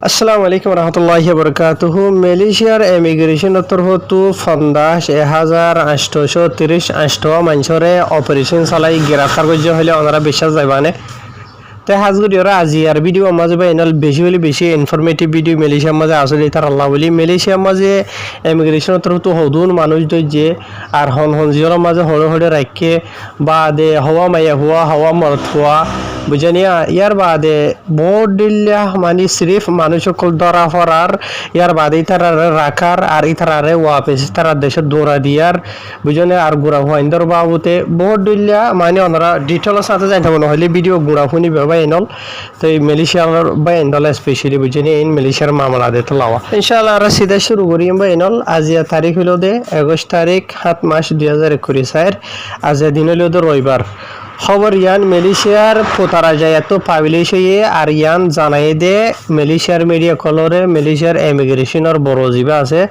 আসসালামু আলাইকুম রহমতুল্লাহি বরকাতুহু। মালয়েশিয়ার ইমিগ্রেশন তরফতু 15,830 মানুষরে অপারেশন চালাই গ্রেফতার করছে হলে ওনারা বিশ্বাস যাইবানে তে হাজগুড়ি ওরা আজি আর ভিডিও মাঝে বা এনাল বেশি হলে বেশি ইনফরমেটিভ ভিডিও মালয়েশিয়ার মাঝে আসলে তার আল্লাহ বলি মালয়েশিয়ার মাঝে ইমিগ্রেশন তরফতু হদুন মানুষ দইছে আর হন জিওর মাঝে হড়ে হড়ে রাখে বা দে হওয়া মাইয়া হওয়া হওয়া মরত হওয়া বুঝানিয়া ইয়ার বাদে বহুত দিল্লা মানে সিরিফ মানুষ সকল ধরা ফরার ইয়ার বাদে তারা রাখার আর ইতারারে ওয়াপেস তারা দেশের দৌড়া দিয়ার বুঝনে আর গুড়া হওয়াইন্দর বাবুতে বহুত দিল্লা মানে ওনারা ডিটেলের সাথে যাইতে মনে হলে ভিডিও গুড়া শুনি বা এনল তো এই মালয়েশিয়ার বা এনল স্পেশালি বুঝনি এই মালয়েশিয়ার মামলা দে তো লাওয়া ইনশাআল্লাহ আর সিধা শুরু করি বা এনল আজিয়া তারিখ হলো দে 21 তারিখ 7 মাস 2021 আজিয়া দিন হলো দে রবিবার খবর ইয়ান মালয়েশিয়ার পোতারা যায় এত পাবলিশ হয়ে আর ইয়ান জানাই দে মালয়েশিয়ার মিডিয়া কলরে মালয়েশিয়ার ইমিগ্রেশনের বড় জিবা আছে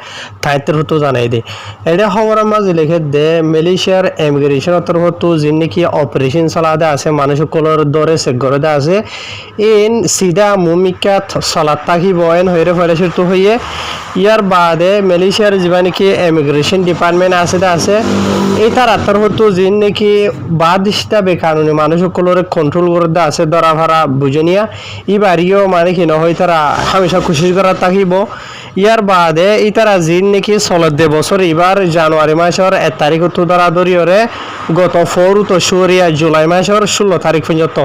তাইতের হতো জানাই দে এটা খবরের মাঝে লিখে দে মালয়েশিয়ার ইমিগ্রেশনের তরফতো যিন নাকি অপারেশন চালাদে আছে মানুষ কলর দরে চেক করে দে আছে ইন সিধা মুমিকাত চলাত থাকিব এন হয়ে ফেলেছে তো হয়ে ইয়ার বাদে মালয়েশিয়ার যিবা নাকি ইমিগ্রেশন ডিপার্টমেন্ট আছে এই তার আত্মার হতো যিন নাকি বাদিস্তা কারণে মানুষ সকলের কন্ট্রোল করতে আছে ধরা ভাড়া বুঝনিয়া ইবারিও মানে কি নহয় তারা হামেশা খুশি করা থাকিব ইয়ার বাদে ই তারা জিন নাকি 14 বছর এবার জানুয়ারি মাসের 1 তারিখ তো ধরা ধরিয়রে গত 4 তো সুরিয়া জুলাই মাসের 16 তারিখ পর্যন্ত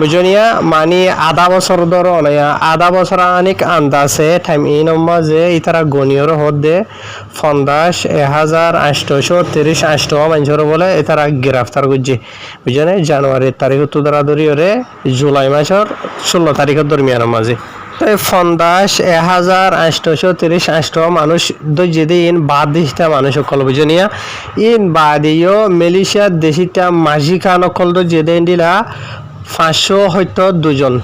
বুঝনিয়া মানে আধা বছর ধর নয়া আধা বছর অনেক আন্দাজে টাইম এই নম্বর যে ই তারা গনিয়র হদে 15,830 মানুষের বলে এ তারা গ্রেফতার করছে বুঝনে জানুয়ারি তারিখ তো ধরা ধরিয়রে জুলাই মাসের 16 তারিখের দরমিয়ানের মাঝে তাই 15,830 মানুষ যেদিন বাদ দিসটা মানুষ সকল বুঝনিয়া ইন বাদিও মালয়েশিয়ার দেশিটা মাঝি খান অকল যেদিন দিলা 500 হয়তো 2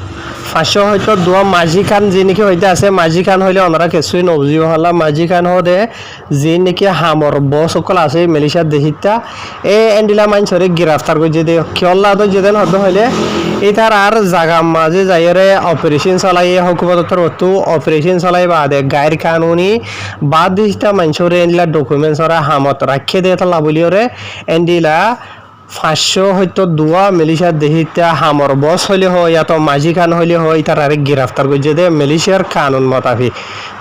500 হয়তো 2 মাঝি খান যে নাকি হইতে আছে মাঝি খান হইলে ওনারা কিছুই নবজিও হলা মাঝি খান হদে যে নাকি হামর বস সকল আছে মালয়েশিয়ার দেশিটা এ এন্ডিলা মানুষরে গ্রেফতার করে যে কিয়ল্লা তো যেদিন হতো হইলে এই তার আর জায়গা মাঝে যাইরে অপারেশন চালাইয়ে হুকুমতর হতো অপারেশন চালাই বাদে গায়ের কানুনি বাদ দিসটা মানুষরে এন্ডিলা ডকুমেন্টস ওরা হামত রাখে দিয়ে তালা বলিওরে এন্ডিলা 500 হয়তো 2 মালয়েশিয়ার দেশিটা হামর বস হইলে হয় এত মাঝি খান হইলে হয় তার আরেক গ্রেফতার করছে দে মালয়েশিয়ার কানুন মোতাবিক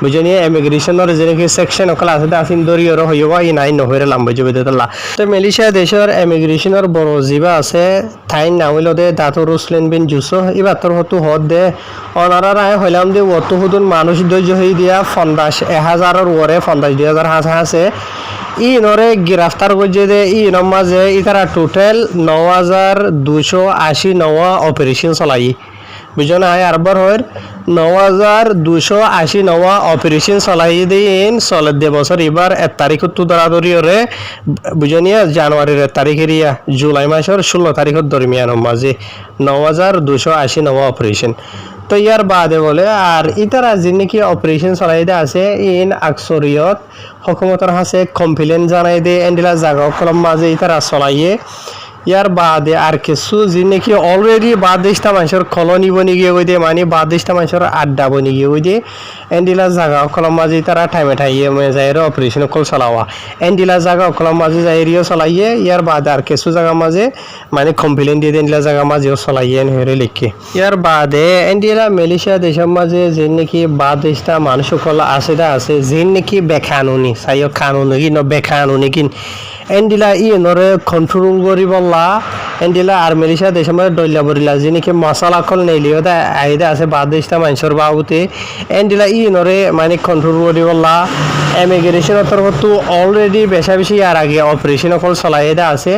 বুঝনি ইমিগ্রেশনের যে সেকশন ওকাল আছে আসিন দরিয়র হইবা ই নাই নহরে লাম বুঝবে দেতলা তো মালয়েশিয়া দেশের ইমিগ্রেশনের বড় জিবা আছে থাইন নাম হইল দে দাতুর রুসলেন বিন জুসো এবার তোর হতো হদ দে অনারা রায় হইলাম দে অত হুদুন মানুষ ধৈর্য হই দিয়া 50,000 ওরে 50,000 আছে ই নরে গ্রেফতার করছে দে ই নমাজে ই তারা টোটাল 9,289 অপারেশন চালাই বুঝলেন আয় আরবার হয় 9,289 অপারেশন চালাই দিন 14 বছর এবার 1 তারিখ তো ধরা ধরিয়রে বুঝনিয়া জানুয়ারির 1 তারিখের ইয়া জুলাই মাসের 16 তারিখের দরমিয়ান মাঝে 9,289 অপারেশন তো ইয়ার বাদে বলে আর ইতারা যে নাকি অপারেশন চালাই দে আছে ইন আকসরিয়ত হুকুমতের হাসে কমপ্লেন জানাই দে এন্ডিলা জায়গা কলম মাঝে ইতারা চলাইয়ে ইয়ার বাদে আর কিছু যে নাকি অলরেডি বাদ দেশটা মানুষের কলনি বনি গিয়ে ওই দিয়ে মানে বাদ দেশটা মানুষের আড্ডা বনি গিয়ে ওই দিয়ে এন্ডিলা জায়গা কলম মাঝে তারা টাইমে ঠাইয়ে যাই অপারেশন কল চলাওয়া এন্ডিলা জায়গা কলম মাঝে যাইরিও চলাইয়ে ইয়ার বাদে আর কিছু জায়গা মাঝে মানে কমপ্লেন দিয়ে এন্ডিলা জায়গা মাঝেও চলাইয়ে হেরে লিখে ইয়ার বাদে এন্ডিলা মালয়েশিয়া দেশের মাঝে যে নাকি বাদ দেশটা মানুষ সকল আছে যে নাকি বেকানুনি চাইও কানুনি কি ন বেকানুনি কিন এন্ডিলা ই নরে কন্ট্রোল করি বললা এন্ডিলা আর মালয়েশিয়া দেশের মধ্যে ডইলা বরিলা যে নাকি মশলা কল নেইলিও দা আইদা আছে বাদ দেশটা মানুষের বাবুতে এন্ডিলা ই নরে মানে কন্ট্রোল করি বললা ইমিগ্রেশনের তরফতো অলরেডি বেশি আর আগে অপারেশন কল চলাই দা আছে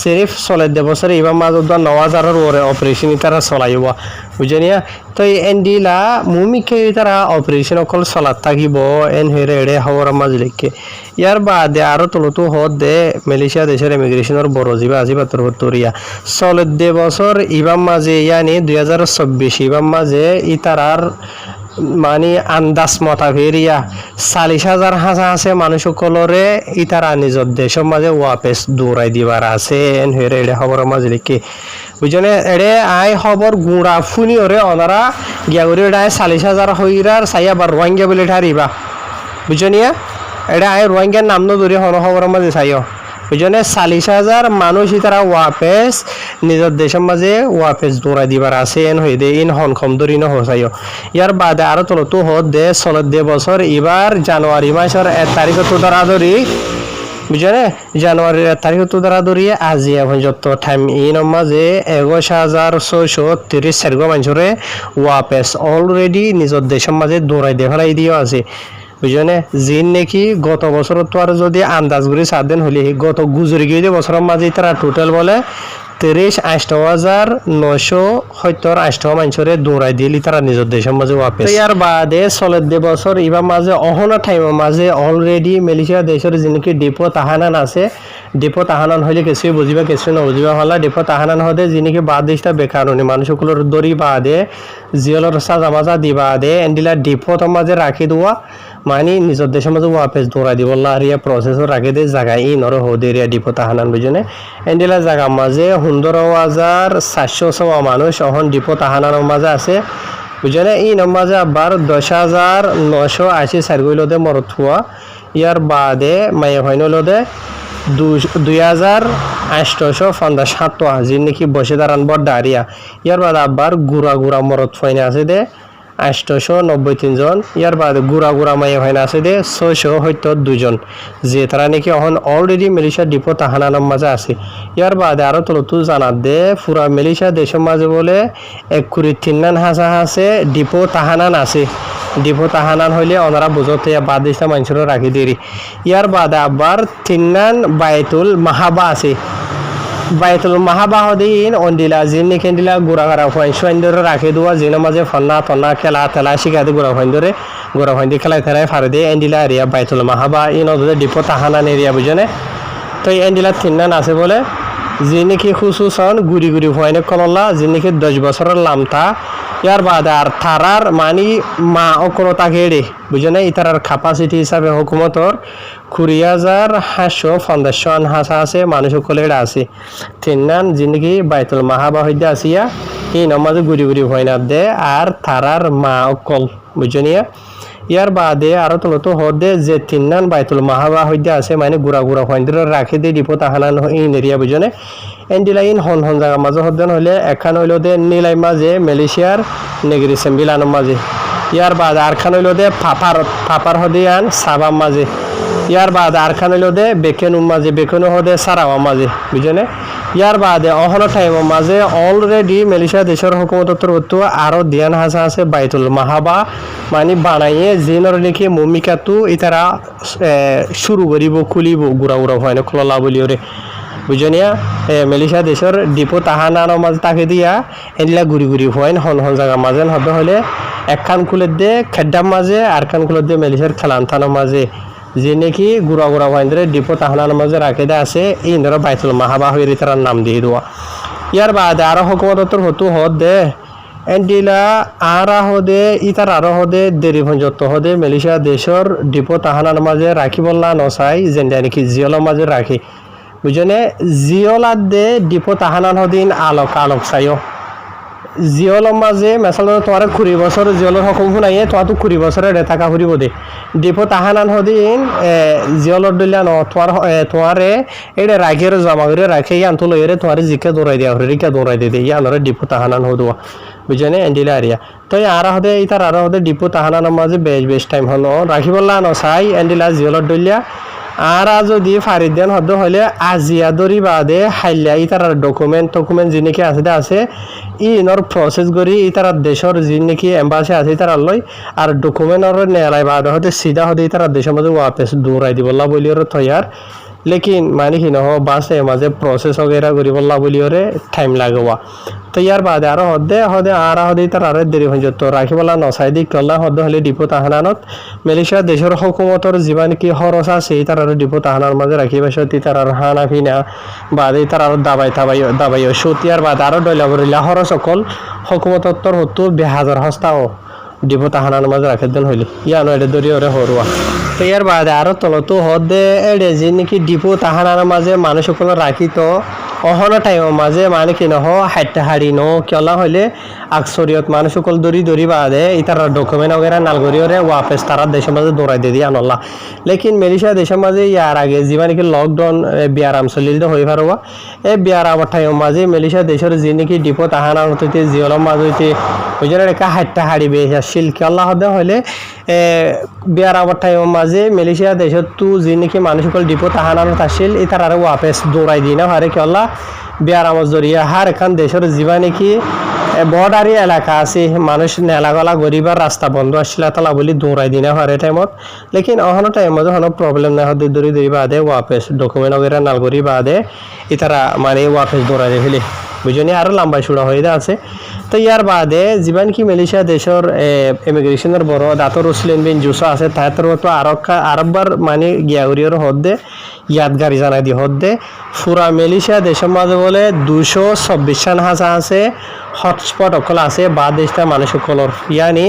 সিরিফ 14 বছর এবার মাঝে 9,000 ওরে অপারেশন তারা চলাইব বুঝনিয়া তো এন্ডিলা মুমিকে তারা অপারেশন কল চলাত থাকিব এন হেরে এড়ে খবর মাঝে লিখে ইয়ার বাদে আরো তলতো হদ দে মালয়েশিয়া দেশের ইমিগ্রেশনের বড় জিবা আজিবা তরফতরিয়া 14 বছর ইবাম মাঝে ইয়ানি 2024 ইবাম মাঝে ইতারার মানে আন্দাজ মতাভেরিয়া 40,000 হাজা আছে মানুষ সকলরে ইতারা নিজর দেশের মাঝে ওয়াপেস দৌড়াই দিবার আছে হেরে এড়ে খবরের মাঝে লিখে বুঝনে এড়ে আই খবর গুড়া ফুনি ওরে ওনারা গিয়া করে এড়ে 40,000 হইরার সাই আবার রোহিঙ্গা বলে ঠারিবা বুঝনিয়া এড়ে আই রোহিঙ্গার নাম ধরে হন খবরের মাঝে চাইও বুঝনে 40,000 মানুষ ইতারা ওয়াপেস নিজের দেশের মাঝে ওয়াপেস দৌড়াই দিবার আছে এন হয়ে দে ইন হন কম ধরি ন হোসাইও ইয়ার বাদে আরো তো হত দে চলত দে বছর এবার জানুয়ারি মাসের 1 তারিখ তো ধরা ধরি বুঝলে জানুয়ারির 1 তারিখ তো ধরা ধরি আজি এখন যত টাইম ইন মাঝে 21,630 মানুষরে ওয়াপেস অলরেডি নিজের দেশের মাঝে দৌড়াই দিয়ে ফেলাই দিও আছে বুঝলে জিন নাকি গত বছর তো আর যদি আন্দাজ করে 7 দিন হলে গত গুজরি গিয়ে বছরের মাঝে তারা টোটাল বলে 38,970 মানুষরে দৌড়াই দিলি তারা নিজের দেশের মাঝে ওয়াপেস ইয়ার বাদে চলত দে বছর এবার মাঝে অহনা টাইমের মাঝে অলরেডি মালয়েশিয়া দেশের যিনি ডিপো তাহানান আছে ডিপো তাহানান হইলে কিছু বুঝিবা কিছু নবুঝিবা হলা ডিপো তাহানান হদে যিনি বাদ দিসটা বেকারণী মানুষগুলোর দড়ি বাদে জিয়লর সাজা মাজা দিবা দে এন্ডিলা ডিপো তো মাঝে রাখি দেওয়া মানে নিজের দেশের মাঝে ওয়াপেস দৌড়াই দিব আর ইয়া প্রসেসর রাখি দে জায়গায় ই নর হদে রিয়া ডিপো তাহানান বুঝনে এন্ডিলা জায়গা মাঝে 15,400 মানুষ অহন ডিপো তাহানানোর মাঝে আছে বুঝলে ই নমাজে আবার 10,980 সার্গুইলদে মরত হওয়া ইয়ার বাদে মায়ে হইনলদে 2,857 যিনি নাকি বসে দাঁড়ান বড় দাঁড়িয়া ইয়ার বাদে আবার গুড়া মরত ফাইনে আছে দে 893 জন ইয়ার বাদে গুড়া মায়ে হইনা আছে দে 672 জন যে তারা নাকি এখন অলরেডি মালয়েশিয়া ডিপো তাহানানোর মাঝে আছে ইয়ার বাদে আরো তলতু জানাত দে পুরা মালয়েশিয়া দেশের মাঝে বলে 1,3 হাজা আছে ডিপো তাহানান আছে ডিপো তাহানান হইলে ওনারা বুঝতে বাদ দিশা মানুষের রাখি দেরি ইয়ার বাদে আবার 3 বাইতুল মাহাবা আছে বাইতুল মাহাবা হদিন অন্দিলা জিনি কেন্দিলা গুড়া ফাইন্ডরে রাখি দেওয়া জিনের মাঝে ফন্না তন্না খেলা তেলা শিখাতে গুড়া ফাইন্দি খেলাই থেলাই ফারে দিয়ে এন্ডিলা এরিয়া বাইতুল মাহাবা ই নদী ডিপো তাহানান এরিয়া বুঝনে তো এন্ডিলা 3 আছে বলে যিনি কি খুশুসন গুড়ি ফাইনে কললা যিনি কি 10 বছরের লামতা ইয়ার বাদে আর থারার মানি মা অকরতা গেড়ে বুঝনে ইতারার ক্যাপাসিটি হিসাবে হুকুমতর 20,550 হাসা আছে মানুষ সকলে আছে 3 জিন্দগি বাইতুল মাহাবা হইতে আসিয়া এই নমাজে গুড়ি হইনা দে আর থারার মা অকল বুঝনিয়া ইয়ার বাদে আরো তো হদে যে 3 বাইতুল মাহাবা হইতে আছে মানে গুড়া হইন্দ্র রাখি দে ডিপো তাহানান ইন এরিয়া বুঝনে এন্ডিলাইন হন জায়গা মাঝে হদেন হইলে এখান হইল দে নীলাই মাঝে মালয়েশিয়ার নেগরি সেম্বিলানোর মাঝে ইয়ার বাদে আরখান হইল দে ফাপার হদিয়ান সাবাম মাঝে ইয়ার বাদে আরখান হইল দে বেকেনু মাঝে বেকেনু হদে সারাওয়া মাঝে বুঝনে ইয়ার বাদে অহন টাইমের মাঝে অলরেডি মালয়েশিয়া দেশের হুকুমতর হতো আরো দিয়ান হাসা আছে বাইতুল মাহাবা মানে বানাইয়ে জিনর নাকি মমিকাতু ইতারা শুরু করিব খুলিব গুড়া হয় না খোলা বলিওরে বুঝনিয়া মালয়েশিয়া দেশের ডিপো তাহানার মাঝে তাকে দিয়া এনলা ঘুরি হইন হন জায়গা মাঝে হবে হলে একখান খুলে দে খেড্ডার মাঝে আর খান খুলে দে মালয়েশিয়ার খেলান্থানোর মাঝে যে নাকি গুড়া হইন্দ্রে ডিপো তাহানার মাঝে রাখে দে আছে এই ধরো বাইতুল মাহাবা হয়ে তার নাম দিয়ে দেওয়া ইয়ার বাদে আরো হুকুমতর হতো হদ দে এন্ডিলা আরা হদে ইতার আরো হদে দেরি ভঞ্জত হদে মালয়েশিয়া দেশের ডিপো তাহানার মাঝে রাখি বললা নসাই যেটা নাকি জিয়লের মাঝে রাখি বুঝনে জিয়লার দে ডিপো তাহানান হদিন আলোক চাইও জিয়লের মাঝে মেসাল তোমার 20 বছর জিয়লের হকুম শুনাইয়ে তোমার তো 20 বছরের রেথাকা ফুরিব দে ডিপো তাহানান হদিন জিয়লর দিলা ন তোমারে এটা রাখিয়ে জমা করে রাখে আনতো লইরে তোমার জিকে দৌড়াই দিয়া রিকা দৌড়াই দিয়ে ইয়ানরে ডিপো তাহানান হদুয়া বুঝনে এন্ডিলা এরিয়া তো আর হদে ইতার আর হদে ডিপো তাহানানোর মাঝে বেশ টাইম হলো রাখিবলা ন চাই এন্ডিলা জিয়লর দলিয়া আর যদি ফারিদেন হদ হলে আজিয়া দরি বাদে হাইলিয়া ইতার ডকুমেন্ট যিনি আছে ইনর প্রসেস করি ইতার দেশের যিনি এম্বাসি আছে ইতার লই আর ডকুমেন্টর নেলাই বাদে হতে সিধা হতে ইতার দেশের মধ্যে ওয়াপেস দৌড়াই দিবলা বলিওর থয়ার লেকিন মানে কি নহ বাসে মাঝে প্রসেস वगैरह করিবলা বলিওরে টাইম লাগোয়া তো ইয়ার বাদে আর হদে আর হদে তার আর দেরি হয়ে যেত রাখিবলা নসাইদি কল্লা হদ হলে ডিপো তাহানানত মালয়েশিয়া দেশের হুকুমতর জীবন কি খরচ আছে তার আর ডিপো তাহানার মাঝে রাখিবা সত্যি তার আর হানা ফিনা বাদে তার আর দাবাই সত্যি আর বাদে আর ডয়লা বরিলা খরচ সকল হুকুমতর হতো 2000 হস্তাও ডিপো তাহানার মাঝে রাখে দেন হইলে ইয়ানো এটা দরি ওরে হরুয়া তো ইয়ার বাদে আরো তলতো হদে এড়ে যে নাকি ডিপো তাহানার মাঝে মানুষ সকল রাখি তো অহন টাইমের মাঝে মানে কি নহ হাইটটা হাড়ি ন কেলা হইলে আকসরিয়ত মানুষ সকল দরি বাদে ইতার ডকুমেন্ট वगैरह নালগরি ওরে ওয়াপস তারা দেশের মাঝে দৌড়াই দিয়ে দিয়ে আনল্লা লেকিন মালয়েশিয়া দেশের মাঝে ইয়ার আগে জীবা নাকি লকডাউন বিয়ারাম চলিল তো হয়ে পারবা এই বিয়ারামের টাইমের মাঝে মালয়েশিয়া দেশের যে নাকি ডিপো তাহানার হইতে জিওলম মাঝে হইতে ওই জন্য একটা হাইটটা হাড়ি বেশ আসছিল কেলা হদে হইলে বিয়ারামের টাইমের মাঝে মালয়েশিয়া দেশের তু যে নাকি মানুষ সকল ডিপো তাহানার আসছিল ইতার আরে ওয়াপস দৌড়াই দিয়ে না হারে কেলা বিয়ারামত জরিয়া হার এখান দেশের জীবা নাকি বর্ডারি এলাকা আছে মানুষ নেলাগলা গরিবার রাস্তা বন্ধ আসছিল তালা বলি দৌড়াই দিনা হারে টাইমত লেকিন অহনো টাইমত কোনো প্রবলেম না হতে দরি বাদে ওয়াপস ডকুমেন্ট वगैरह নালগরি বাদে ইতারা মানে ওয়াপস দৌড়াই দিলে বুঝনি আরো লম্বা চূড়া হয়ে আছে তো ইয়ার বাদে জীবন কি মালয়েশিয়া দেশের ইমিগ্রেশনের বড় দাতর রুসলিন বিন জুসা আছে তাহার তো আরববার মানে গিয়াউরিয়র হদ্দে ইয়াদগারি জানাই দি হদ্দে পুরা মালয়েশিয়া দেশের মাঝে বলে 226 হাজার আছে হটস্পট অকল আছে বা দেশটা মানুষ সকলর ইয়ানি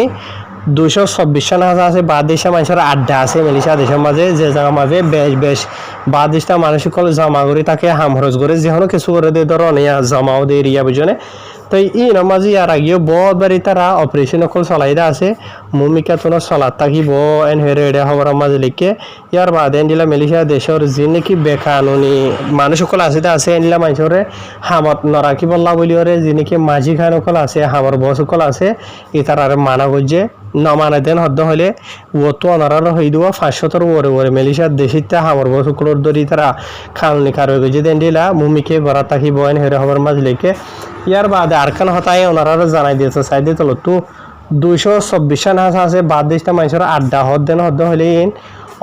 226 হাজার আছে বা দেশের মানুষের আড্ডা আছে মালয়েশিয়া দেশের মাঝে যে জায়গার মাঝে বেশ বা দেশটা মানুষ সকল জমা করি তাকে হামরজ করে যেহনো কিছু করে দিয়ে ধরো নিয়া জমাও দিয়ে এরিয়া বুঝনে তো ই নমাজি আর আগেও বহুত বাড়ি তারা অপারেশন অকল চলাইদা আছে ভূমিকা তোর চলাত থাকিব এন হেরে এড়ে খবর মাঝে লিখে ইয়ার বাদে এনদিলা মালয়েশিয়া দেশের যে নাকি বেকানুনি মানুষ সকল আছে এনদিলা মানুষরে হামত নরাকি বল্লা বলি ওরে যে নাকি মাঝি খান সকল আছে হামর বস সকল আছে ই তার আর মানা করছে নমানে দেন হদ্দ হলে ও তো অনারার হয়ে দেওয়া 500 ওরে মালয়েশিয়ার দেশিতে হামর বস সকলের দরি তারা খানুনি কার হয়ে গেছে এনদিলা ভূমিকে গড়া থাকিব এন হেরে খবর মাঝে লিখে ইয়ার বাদে আরকান হতায় ওনারা জানাই দিয়েছে সাইডে তোলো তো 226 হাজার আছে বাদ দেশটা মানুষের আড্ডা হদ্দ হলে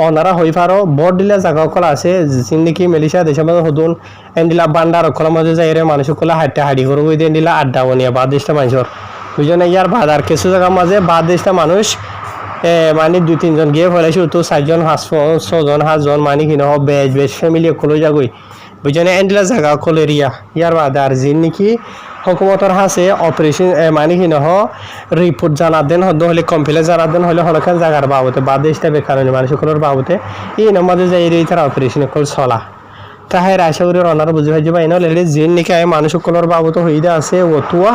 ওনারা হয়ে পারো বড় দিলা জায়গা অকল আছে জিন্দিকি মালয়েশিয়া দেশের মধ্যে হদুন এনদিলা বান্ডার অকলের মাঝে যাই রে মানুষ সকলে হাঁটতে হাঁড়ি করবো এনদিলা আড্ডা বনিয়া বাদ দেশটা মানুষের বুঝলেন ইয়ার বাদ আর কিছু জায়গার মাঝে বাদ দেশটা মানুষ মানে 2-3 জন গিয়ে ফেলেছে তো 4 জন 6 জন 7 জন মানে কি নহ বেশ ফ্যামিলি অকলে যাগই বুঝলেন এনদিলা জায়গা অকল এরিয়া ইয়ার বাদ আর জিন্দিকি হুকুমতর হাসে অপারেশন মানে কি নহ রিপোর্ট জানা দেন হদ্দ হলে কমপ্লেন জানা দেন হলে হলখান জায়গার বাবতে বা দেশটা বেকারণী মানুষ সকলের বাবতে এই নমাজে যাই রে তারা অপারেশন কল চলা তাহাই আশা করি অনার বুঝি ভাই যাবা এনে লেডি জিন নিকে মানুষ সকলের বাবতে হইদা আছে ওতুয়া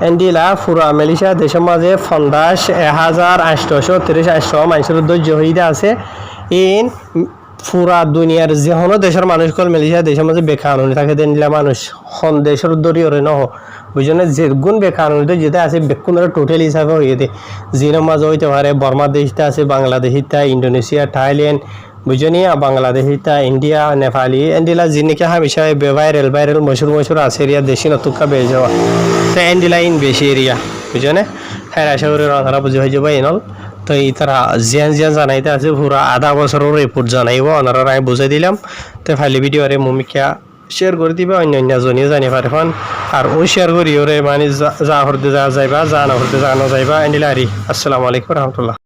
এন্ডিলা পুরা মালয়েশিয়া দেশের মাঝে 15,830 মানুষের ধৈর্য হইদা আছে ইন পুরা দুনিয়ার যে হনো দেশের মানুষ কল মালয়েশিয়া দেশের মাঝে বেকানুনি থাকে দেনলা মানুষ হন দেশের দরি ওরে নহ বুঝনে যে গুণ বেকানুনিতে যেটা আছে বেকুনের টোটাল হিসাবে হয়ে দে জিনের মাঝে হইতে পারে বর্মা দেশটা আছে বাংলাদেশিতা ইন্দোনেশিয়া থাইল্যান্ড বুঝনি বাংলাদেশিতা ইন্ডিয়া নেপালি এন্ডিলা জিনিকে হামেশা ভাইরাল মশুর আছে এরিয়া দেশি নতুকা বেশ যাওয়া তো এন্ডিলা ইন বেশি এরিয়া বুঝনে হ্যাঁ আশা করি রান্না বুঝে হয়ে যাবো এনল তো এই তারা জিয়ান জানাইতে আছে পুরা আধা বছরের রিপোর্ট জানাইব ওনারা আমি বুঝাই দিলাম তো ফাইলি ভিডিও আরে ভূমিকা শেয়ার করে দিবে অন্য জনিয়ে জানি পারে আর ওই শেয়ার করি ওরে মানে যা হরতে যা যাইবা যা না হরতে জানো যাইবা এন্ডিলা আরি আসসালামু আলাইকুম রহমতুল্লাহ।